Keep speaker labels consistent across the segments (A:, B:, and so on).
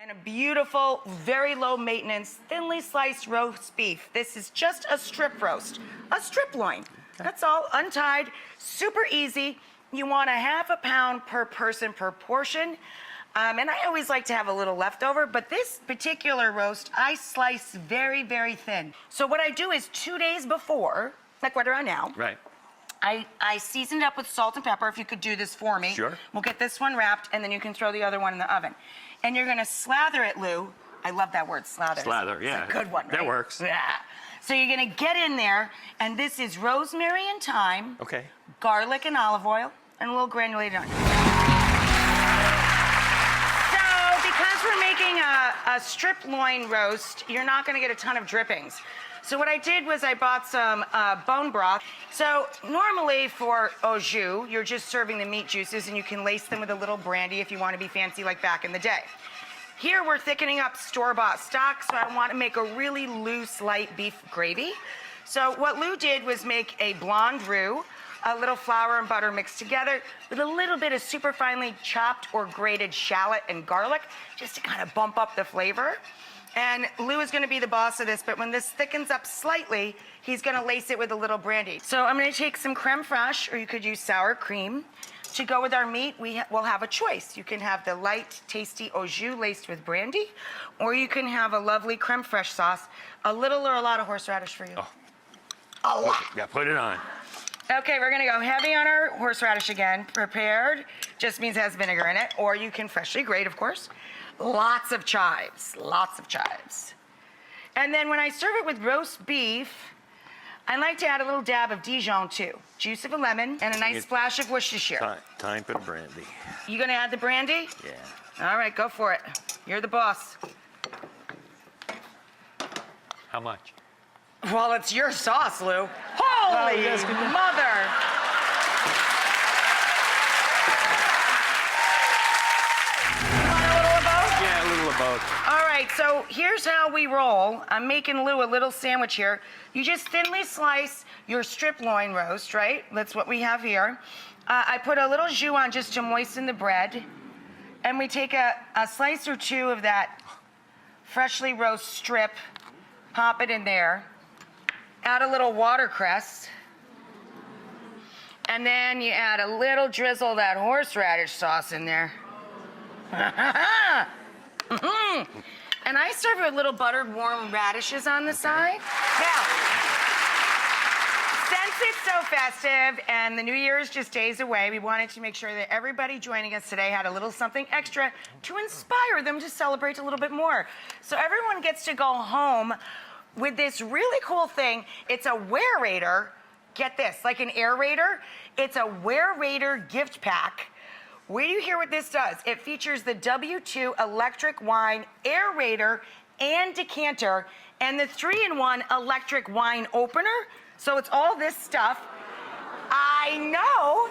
A: And a beautiful, very low maintenance, thinly sliced roast beef. This is just a strip roast, a strip loin. That's all, untied, super easy. You want a ½ pound per person per portion. And I always like to have a little leftover, but this particular roast, I slice very, very thin. So what I do is 2 days before, like right around now.
B: Right.
A: I seasoned up with salt and pepper, if you could do this for me.
B: Sure.
A: We'll get this one wrapped, and then you can throw the other one in the oven. And you're gonna slather it, Lou. I love that word, slather.
B: Slather, yeah.
A: It's a good one, right?
B: That works.
A: Yeah. So you're gonna get in there, and this is rosemary and thyme,
B: Okay.
A: garlic and olive oil, and a little granulated onion. So because we're making a strip loin roast, you're not gonna get a ton of drippings. So what I did was I bought some bone broth. So normally for au jus, you're just serving the meat juices and you can lace them with a little brandy if you want to be fancy like back in the day. Here we're thickening up store-bought stock, so I want to make a really loose, light beef gravy. So what Lou did was make a blonde roux, a little flour and butter mixed together with a little bit of super finely chopped or grated shallot and garlic, just to kind of bump up the flavor. And Lou is gonna be the boss of this, but when this thickens up slightly, he's gonna lace it with a little brandy. So I'm gonna take some creme fraiche, or you could use sour cream. To go with our meat, we'll have a choice. You can have the light, tasty au jus laced with brandy, or you can have a lovely creme fraiche sauce, a little or a lot of horseradish for you.
B: Oh.
A: A lot.
B: Yeah, put it on.
A: Okay, we're gonna go heavy on our horseradish again. Prepared, just means it has vinegar in it, or you can freshly grate, of course. Lots of chives, lots of chives. And then when I serve it with roast beef, I like to add a little dab of Dijon too. Juice of a lemon and a nice splash of Worcestershire.
B: Time for the brandy.
A: You gonna add the brandy?
B: Yeah.
A: All right, go for it. You're the boss.
B: How much?
A: Well, it's your sauce, Lou. Holy mother! All right, so here's how we roll. I'm making Lou a little sandwich here. You just thinly slice your strip loin roast, right? That's what we have here. I put a little jus on just to moisten the bread. And we take a slice or two of that freshly roast strip, pop it in there, add a little watercress, and then you add a little drizzle of that horseradish sauce in there. And I serve it with little buttered warm radishes on the side. Now, since it's so festive and the New Year is just days away, we wanted to make sure that everybody joining us today had a little something extra to inspire them to celebrate a little bit more. So everyone gets to go home with this really cool thing. It's a Wearator. Get this, like an aerator. It's a Wearator gift pack. Wait till you hear what this does. It features the W2 electric wine aerator and decanter and the 3-in-1 electric wine opener. So it's all this stuff. I know,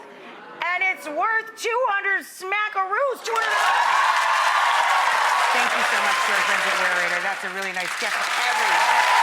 A: and it's worth 200 smackaroos, 200. Thank you so much to our friends at Wearator. That's a really nice gift for everyone.